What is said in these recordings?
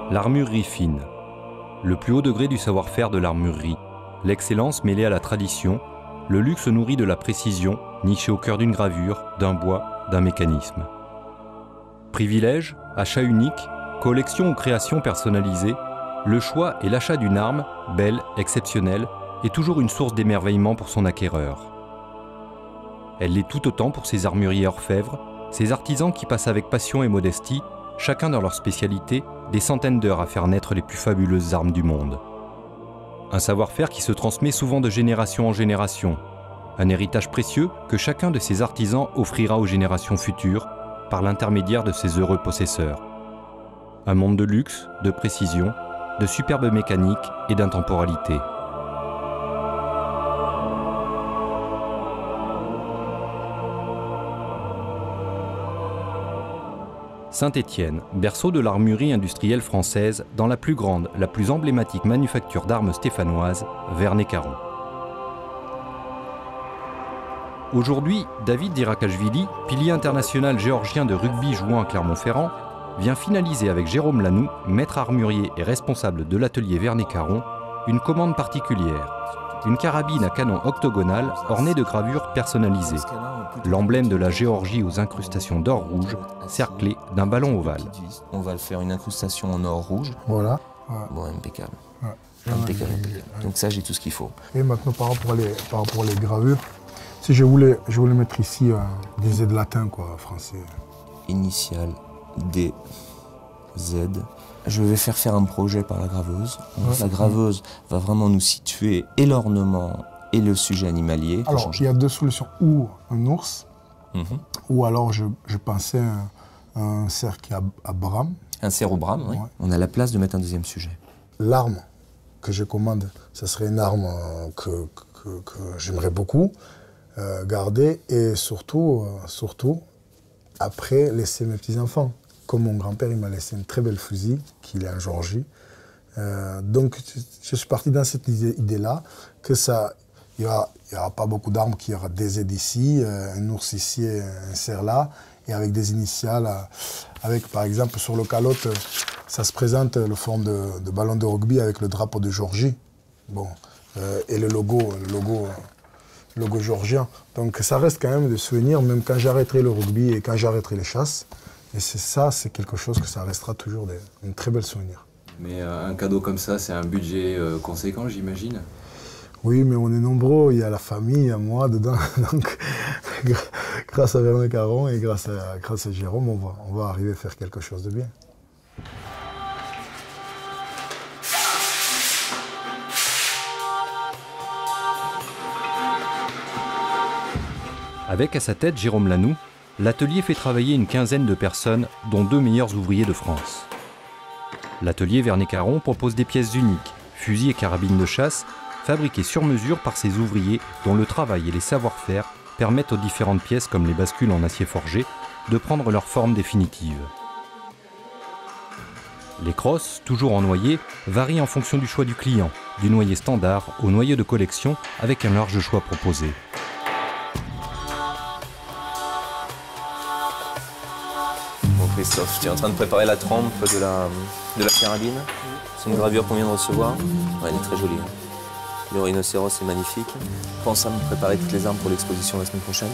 L'armurerie fine. Le plus haut degré du savoir-faire de l'armurerie, l'excellence mêlée à la tradition, le luxe nourri de la précision, niché au cœur d'une gravure, d'un bois, d'un mécanisme. Privilège, achat unique, collection ou création personnalisée, le choix et l'achat d'une arme, belle, exceptionnelle, est toujours une source d'émerveillement pour son acquéreur. Elle l'est tout autant pour ses armuriers orfèvres, ces artisans qui passent avec passion et modestie, chacun dans leur spécialité, des centaines d'heures à faire naître les plus fabuleuses armes du monde. Un savoir-faire qui se transmet souvent de génération en génération, un héritage précieux que chacun de ces artisans offrira aux générations futures par l'intermédiaire de ses heureux possesseurs. Un monde de luxe, de précision, de superbe mécanique et d'intemporalité. Saint-Étienne, berceau de l'armurerie industrielle française dans la plus grande, la plus emblématique manufacture d'armes stéphanoises, Verney-Caron. Aujourd'hui, David Dirakashvili, pilier international géorgien de rugby jouant à Clermont-Ferrand, vient finaliser avec Jérôme Lanoux, maître armurier et responsable de l'atelier Verney-Caron, une commande particulière. Une carabine à canon octogonal ornée de gravures personnalisées. L'emblème de la Géorgie aux incrustations d'or rouge, cerclé d'un ballon ovale. On va le faire une incrustation en or rouge. Voilà. Bon, impeccable. Impeccable. Donc ça, j'ai tout ce qu'il faut. Et maintenant, par rapport à les gravures, si je voulais mettre ici des Z latins, quoi, français. Initial, D, Z. Je vais faire un projet par la graveuse. La graveuse va vraiment nous situer et l'ornement et le sujet animalier. Alors, il y a deux solutions. Ou un ours, ou alors je pensais un cerf qui a à brame. Un cerf au brame, oui. Ouais. On a la place de mettre un deuxième sujet. L'arme que je commande, ce serait une arme que j'aimerais beaucoup garder et surtout, après, laisser mes petits-enfants. Comme mon grand-père, il m'a laissé une très belle fusil, qu'il est en Géorgie. Donc, je suis parti dans cette idée-là, que il n'y aura pas beaucoup d'armes, qu'il y aura des Z ici, un ours ici et un cerf là, et avec des initiales, avec par exemple sur le calotte, ça se présente le forme de ballon de rugby avec le drapeau de Géorgie, bon, et le logo géorgien. Donc ça reste quand même des souvenirs, même quand j'arrêterai le rugby et quand j'arrêterai les chasses. Et c'est quelque chose que ça restera toujours un très bel souvenir. Mais un cadeau comme ça, c'est un budget conséquent, j'imagine? Oui, mais on est nombreux, il y a la famille, il y a moi dedans. Donc, grâce à Verney-Caron et grâce à Jérôme, on va arriver à faire quelque chose de bien. Avec à sa tête Jérôme Lanoux, l'atelier fait travailler une quinzaine de personnes, dont 2 meilleurs ouvriers de France. L'atelier Verney-Caron propose des pièces uniques, fusils et carabines de chasse, fabriquées sur mesure par ses ouvriers dont le travail et les savoir-faire permettent aux différentes pièces comme les bascules en acier forgé de prendre leur forme définitive. Les crosses, toujours en noyer, varient en fonction du choix du client, du noyer standard au noyer de collection avec un large choix proposé. Christophe, tu es en train de préparer la trempe de la carabine. C'est une gravure qu'on vient de recevoir. Ouais, elle est très jolie. Le rhinocéros est magnifique. Pense à me préparer toutes les armes pour l'exposition la semaine prochaine.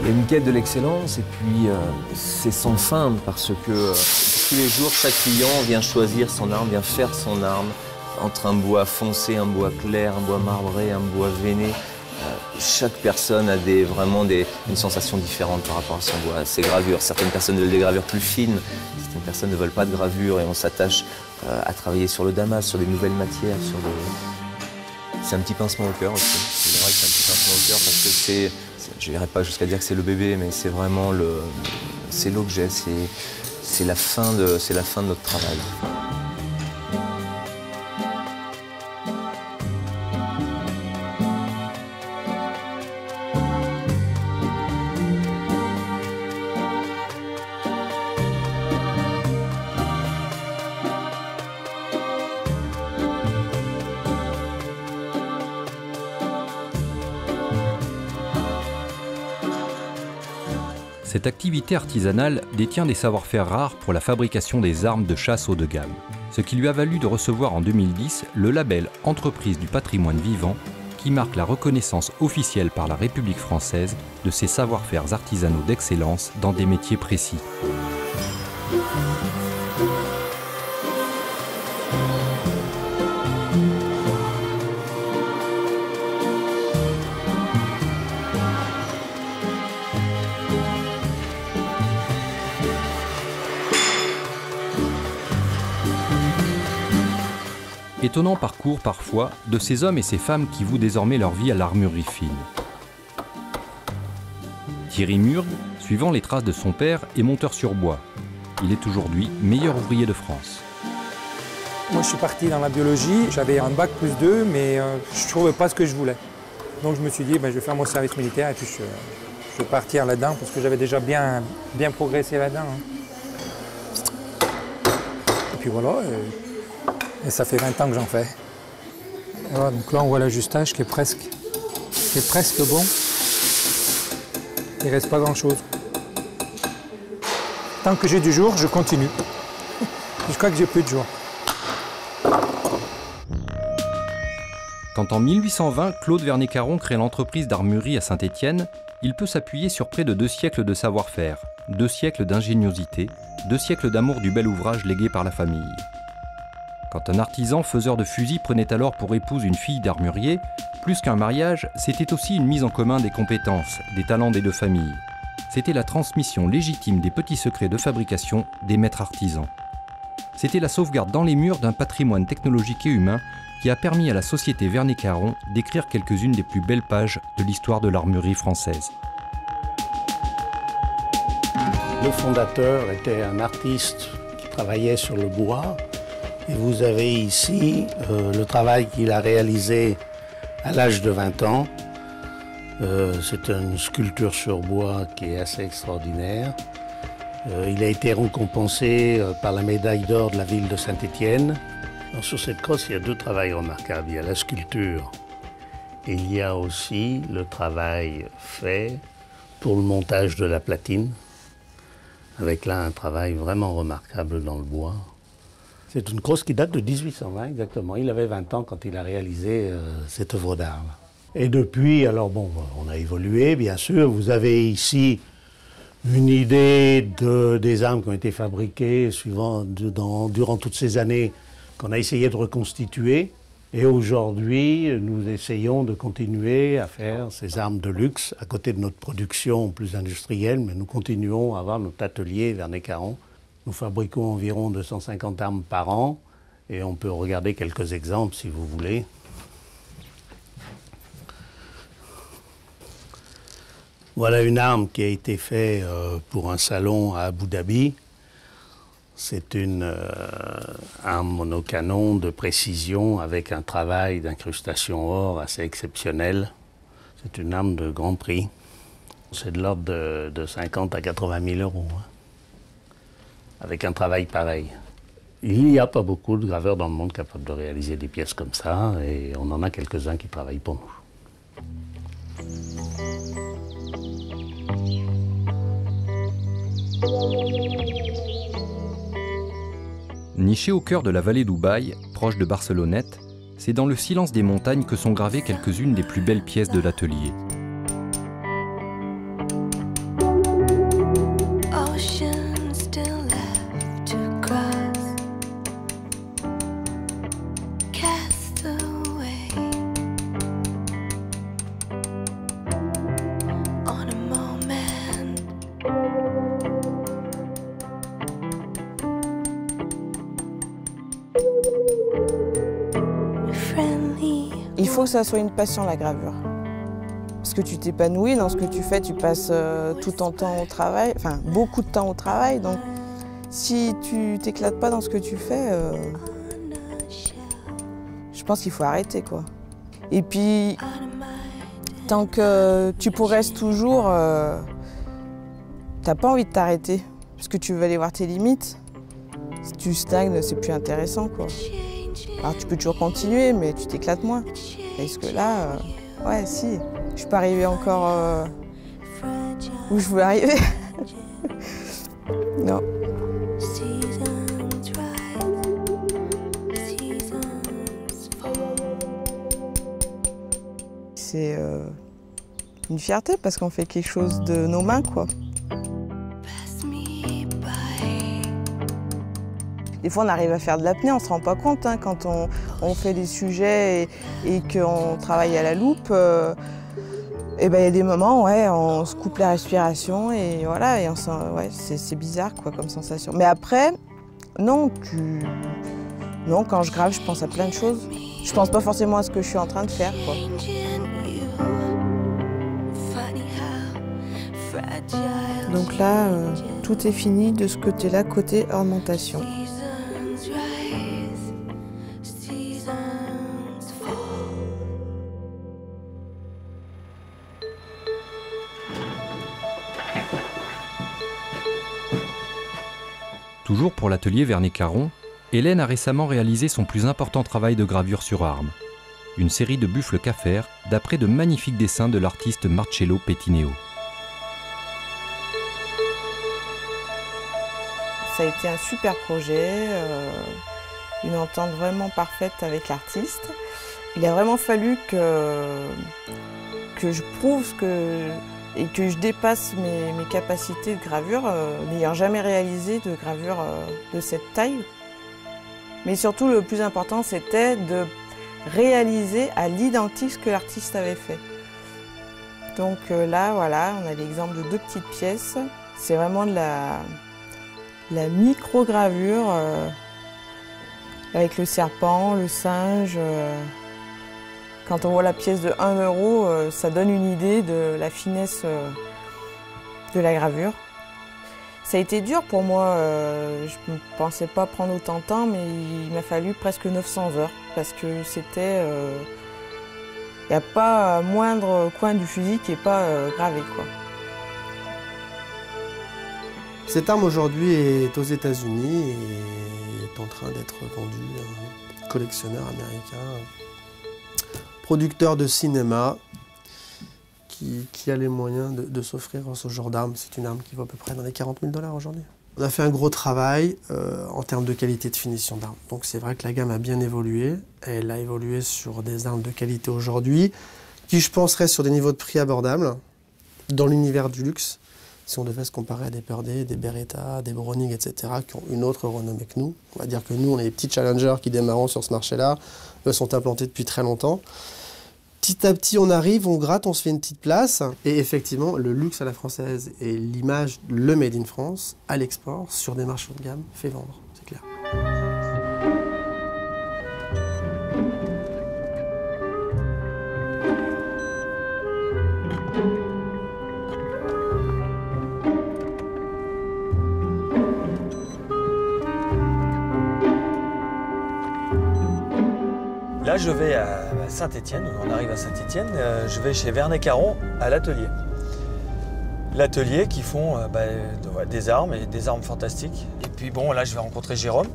Il y a une quête de l'excellence et puis c'est sans fin parce que tous les jours, chaque client vient choisir son arme, vient faire son arme entre un bois foncé, un bois clair, un bois marbré, un bois veiné. Chaque personne a vraiment une sensation différente par rapport à son bois, à ses gravures. Certaines personnes veulent des gravures plus fines, certaines personnes ne veulent pas de gravure et on s'attache à travailler sur le damas, sur des nouvelles matières. C'est un petit pincement au cœur aussi. C'est vrai que c'est un petit pincement au cœur parce que je n'irai pas jusqu'à dire que c'est le bébé, mais c'est vraiment l'objet, c'est la fin de notre travail. Cette activité artisanale détient des savoir-faire rares pour la fabrication des armes de chasse haut de gamme, ce qui lui a valu de recevoir en 2010 le label Entreprise du patrimoine vivant, qui marque la reconnaissance officielle par la République française de ses savoir-faire artisanaux d'excellence dans des métiers précis. Étonnant parcours parfois de ces hommes et ces femmes qui vouent désormais leur vie à l'armurerie fine. Thierry Murgue, suivant les traces de son père, est monteur sur bois. Il est aujourd'hui meilleur ouvrier de France. Moi je suis parti dans la biologie, j'avais un bac +2 mais je ne trouvais pas ce que je voulais. Donc je me suis dit je vais faire mon service militaire et puis je vais partir là-dedans parce que j'avais déjà bien progressé là-dedans. Hein. Et puis voilà. Et ça fait 20 ans que j'en fais. Voilà, donc là, on voit l'ajustage qui est presque bon. Il ne reste pas grand-chose. Tant que j'ai du jour, je continue. Jusqu'à que j'ai plus de jour. Quand en 1820, Claude Vernet-Caron crée l'entreprise d'armurerie à Saint-Étienne, il peut s'appuyer sur près de 2 siècles de savoir-faire, 2 siècles d'ingéniosité, 2 siècles d'amour du bel ouvrage légué par la famille. Quand un artisan faiseur de fusils prenait alors pour épouse une fille d'armurier, plus qu'un mariage, c'était aussi une mise en commun des compétences, des talents des deux familles. C'était la transmission légitime des petits secrets de fabrication des maîtres artisans. C'était la sauvegarde dans les murs d'un patrimoine technologique et humain qui a permis à la société Vernet-Caron d'écrire quelques-unes des plus belles pages de l'histoire de l'armurerie française. Le fondateur était un artiste qui travaillait sur le bois. Et vous avez ici le travail qu'il a réalisé à l'âge de 20 ans. C'est une sculpture sur bois qui est assez extraordinaire. Il a été récompensé par la médaille d'or de la ville de Saint-Étienne. Sur cette crosse, il y a 2 travails remarquables. Il y a la sculpture et il y a aussi le travail fait pour le montage de la platine, avec là un travail vraiment remarquable dans le bois. C'est une crosse qui date de 1820 exactement. Il avait 20 ans quand il a réalisé cette œuvre d'art. Et depuis, alors bon, on a évolué bien sûr. Vous avez ici une idée des armes qui ont été fabriquées durant toutes ces années qu'on a essayé de reconstituer. Et aujourd'hui, nous essayons de continuer à faire ces armes de luxe à côté de notre production plus industrielle, mais nous continuons à avoir notre atelier Vernet-Caron. Nous fabriquons environ 250 armes par an et on peut regarder quelques exemples si vous voulez. Voilà une arme qui a été faite pour un salon à Abu Dhabi. C'est une arme monocanon de précision avec un travail d'incrustation or assez exceptionnel. C'est une arme de grand prix. C'est de l'ordre de 50 à 80 000 euros. Hein. Avec un travail pareil. Il n'y a pas beaucoup de graveurs dans le monde capables de réaliser des pièces comme ça, et on en a quelques-uns qui travaillent pour nous. Niché au cœur de la vallée d'Ubaye, proche de Barcelonnette, c'est dans le silence des montagnes que sont gravées quelques-unes des plus belles pièces de l'atelier. Il faut que ça soit une passion, la gravure. Parce que tu t'épanouis dans ce que tu fais, tu passes tout ton temps au travail, enfin beaucoup de temps au travail. Donc si tu t'éclates pas dans ce que tu fais, je pense qu'il faut arrêter, quoi. Et puis, tant que tu progresses toujours, t'as pas envie de t'arrêter. Parce que tu veux aller voir tes limites. Si tu stagnes, c'est plus intéressant, quoi. Alors tu peux toujours continuer, mais tu t'éclates moins. Parce que là, ouais, si. Je suis pas arrivée encore où je veux arriver. Non. C'est une fierté parce qu'on fait quelque chose de nos mains, quoi. Des fois, on arrive à faire de l'apnée, on ne se rend pas compte hein, quand on fait des sujets et qu'on travaille à la loupe. Et ben, y a des moments, ouais, on se coupe la respiration et voilà, et ouais, c'est bizarre quoi, comme sensation. Mais après, non, quand je grave, je pense à plein de choses. Je pense pas forcément à ce que je suis en train de faire, quoi. Donc là, tout est fini de ce côté-là, côté ornementation. Toujours pour l'atelier Vernet-Caron, Hélène a récemment réalisé son plus important travail de gravure sur arme. Une série de buffles Caffer d'après de magnifiques dessins de l'artiste Marcello Pettineo. Ça a été un super projet, une entente vraiment parfaite avec l'artiste. Il a vraiment fallu que je prouve et que je dépasse mes capacités de gravure, n'ayant jamais réalisé de gravure de cette taille. Mais surtout, le plus important, c'était de réaliser à l'identique ce que l'artiste avait fait. Donc là, voilà, on a l'exemple de 2 petites pièces. C'est vraiment de la micro-gravure avec le serpent, le singe. Quand on voit la pièce de 1 €, ça donne une idée de la finesse de la gravure. Ça a été dur pour moi, je ne pensais pas prendre autant de temps, mais il m'a fallu presque 900 heures parce que c'était... Il n'y a pas moindre coin du fusil qui n'est pas gravé, quoi. Cette arme aujourd'hui est aux États-Unis et est en train d'être vendue à un collectionneur américain, producteur de cinéma, qui a les moyens de s'offrir ce genre d'arme. C'est une arme qui vaut à peu près dans les 40 000 $ aujourd'hui. On a fait un gros travail en termes de qualité de finition d'armes. Donc c'est vrai que la gamme a bien évolué. Elle a évolué sur des armes de qualité aujourd'hui, qui je pense restent sur des niveaux de prix abordables, dans l'univers du luxe. Si on devait se comparer à des Purdy, des Beretta, des Browning, etc., qui ont une autre renommée que nous. On va dire que nous, on est les petits challengers qui démarrent sur ce marché-là. Eux sont implantés depuis très longtemps. Petit à petit, on arrive, on gratte, on se fait une petite place. Et effectivement, le luxe à la française et l'image, le Made in France, à l'export, sur des marchés haut de gamme, fait vendre, c'est clair. Là, je vais à Saint-Étienne, on arrive à Saint-Étienne, je vais chez Vernet-Caron à l'atelier. L'atelier qui font des armes et des armes fantastiques. Et puis bon, là, je vais rencontrer Jérôme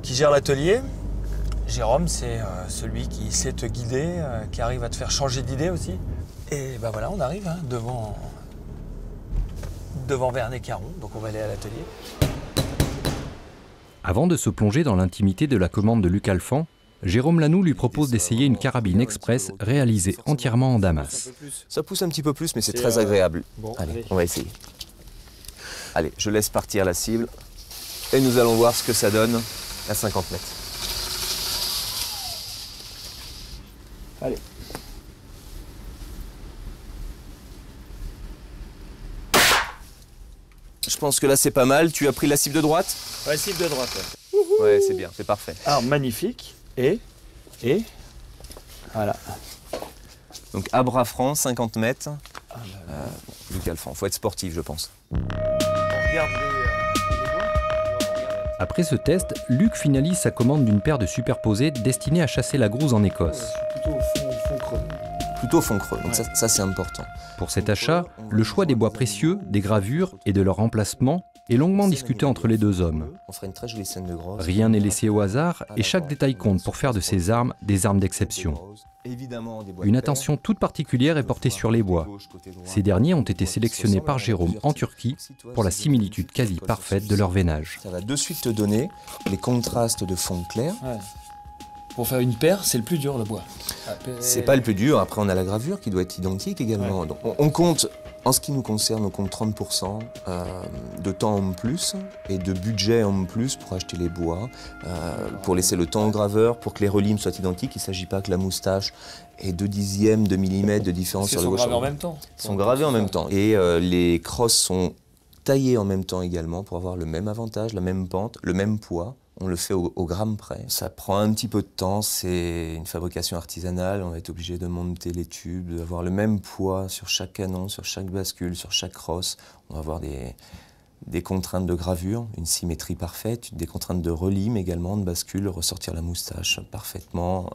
qui gère l'atelier. Jérôme, c'est celui qui sait te guider, qui arrive à te faire changer d'idée aussi. Et ben voilà, on arrive hein, devant Vernet-Caron, donc on va aller à l'atelier. Avant de se plonger dans l'intimité de la commande de Luc Alphand, Jérôme Lanoux lui propose d'essayer une carabine express réalisée entièrement en Damas. Ça pousse un petit peu plus, mais c'est très agréable. Bon, allez, on va essayer. Allez, je laisse partir la cible et nous allons voir ce que ça donne à 50 mètres. Allez. Je pense que là c'est pas mal. Tu as pris la cible de droite? Ouais, cible de droite. Ouais, c'est bien, c'est parfait. Alors magnifique. Et voilà. Donc à bras francs, 50 mètres. Luc Alphand, faut être sportif, je pense. Regarde Après ce test, Luc finalise sa commande d'une paire de superposés destinée à chasser la grouse en Écosse. Plutôt fond creux. Plutôt fond creux, donc ça c'est important. Pour cet achat, le choix des bois précieux, des gravures et de leur emplacement est longuement discuté entre les deux hommes. On fera une très jolie scène de grosse. Rien n'est laissé au hasard et chaque détail compte pour faire de ces armes des armes d'exception. Une attention toute particulière est portée sur les bois. Ces derniers ont été sélectionnés par Jérôme en Turquie pour la similitude quasi parfaite de leur veinage. Ça va de suite te donner les contrastes de fond clair. Ouais. Pour faire une paire, c'est le plus dur, le bois. C'est pas le plus dur. Après, on a la gravure qui doit être identique également. Ouais. Donc, on compte, en ce qui nous concerne, on compte 30% de temps en plus et de budget en plus pour acheter les bois, pour laisser le temps au graveur, pour que les relimes soient identiques. Il ne s'agit pas que la moustache ait 2/10 de millimètre de différence sur le gauche. Ils sont gravés en même temps. Ils sont gravés en même temps. Et les crosses sont taillées en même temps également pour avoir le même avantage, la même pente, le même poids. On le fait au gramme près. Ça prend un petit peu de temps, c'est une fabrication artisanale. On va être obligé de monter les tubes, d'avoir le même poids sur chaque canon, sur chaque bascule, sur chaque crosse. On va avoir des contraintes de gravure, une symétrie parfaite, des contraintes de relime également, de bascule, ressortir la moustache parfaitement,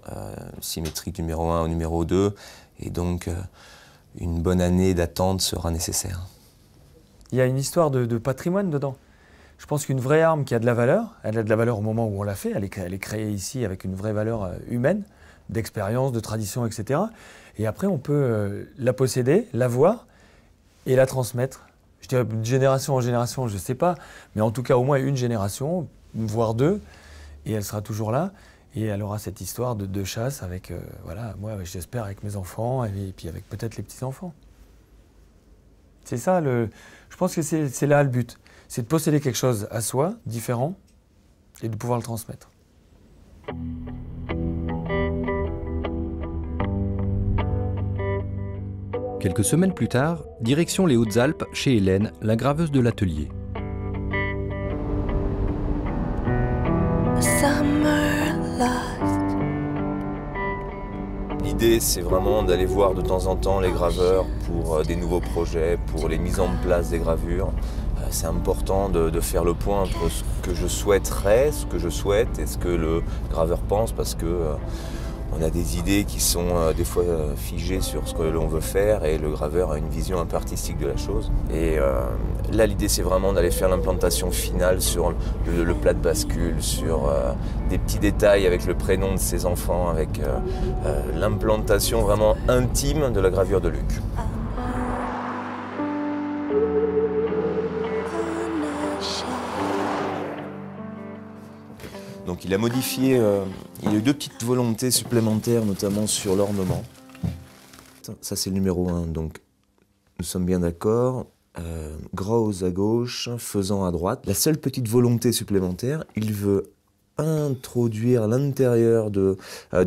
symétrie du numéro 1 au numéro 2. Et donc, une bonne année d'attente sera nécessaire. Il y a une histoire de patrimoine dedans. Je pense qu'une vraie arme qui a de la valeur, elle a de la valeur au moment où on l'a fait, elle est créée ici avec une vraie valeur humaine, d'expérience, de tradition, etc. Et après, on peut la posséder, la voir et la transmettre. Je dirais de génération en génération, je ne sais pas, mais en tout cas au moins une génération, voire deux, et elle sera toujours là. Et elle aura cette histoire de chasse avec, voilà, moi j'espère avec mes enfants et puis avec peut-être les petits-enfants. C'est ça, je pense que c'est là le but. C'est de posséder quelque chose à soi, différent, et de pouvoir le transmettre. Quelques semaines plus tard, direction les Hautes-Alpes, chez Hélène, la graveuse de l'atelier. L'idée, c'est vraiment d'aller voir de temps en temps les graveurs pour des nouveaux projets, pour les mises en place des gravures. C'est important de faire le point entre ce que je souhaiterais, ce que je souhaite et ce que le graveur pense, parce que on a des idées qui sont des fois figées sur ce que l'on veut faire et le graveur a une vision un peu artistique de la chose. Et là, l'idée, c'est vraiment d'aller faire l'implantation finale sur le plat de bascule, sur des petits détails avec le prénom de ses enfants, avec l'implantation vraiment intime de la gravure de Luc. Donc il a modifié, il a eu 2 petites volontés supplémentaires, notamment sur l'ornement. Ça c'est le numéro 1, donc nous sommes bien d'accord. Grosse à gauche, faisant à droite. La seule petite volonté supplémentaire, il veut introduire à l'intérieur de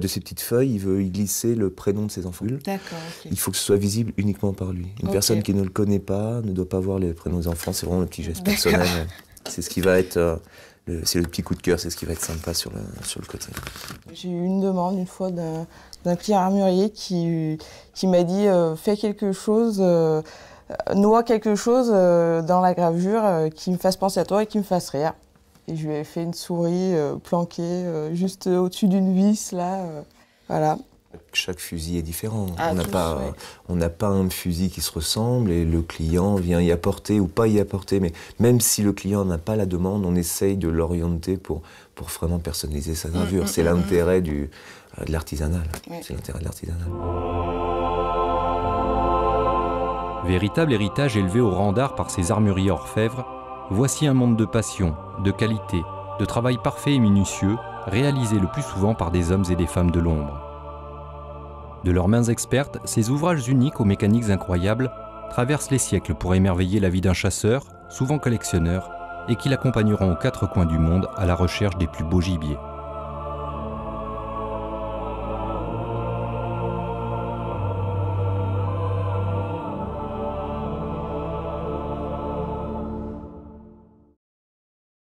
ces petites feuilles, il veut y glisser le prénom de ses enfants. D'accord, ok. Il faut que ce soit visible uniquement par lui. Une personne qui ne le connaît pas ne doit pas voir les prénoms des enfants, c'est vraiment un petit geste personnel. C'est ce qui va être... c'est le petit coup de cœur, c'est ce qui va être sympa sur le côté. J'ai eu une demande une fois d'un client armurier qui m'a dit fais quelque chose, noie quelque chose dans la gravure qui me fasse penser à toi et qui me fasse rire. Et je lui ai fait une souris planquée juste au-dessus d'une vis, là. Voilà. Chaque fusil est différent. Ah, on n'a pas un fusil qui se ressemble et le client vient y apporter ou pas y apporter. Mais même si le client n'a pas la demande, on essaye de l'orienter pour vraiment personnaliser sa gravure. C'est l'intérêt de l'artisanal. C'est l'intérêt de l'artisanal. Véritable héritage élevé au rang d'art par ces armuriers orfèvres, voici un monde de passion, de qualité, de travail parfait et minutieux, réalisé le plus souvent par des hommes et des femmes de l'ombre. De leurs mains expertes, ces ouvrages uniques aux mécaniques incroyables traversent les siècles pour émerveiller la vie d'un chasseur, souvent collectionneur, et qui l'accompagneront aux 4 coins du monde à la recherche des plus beaux gibiers.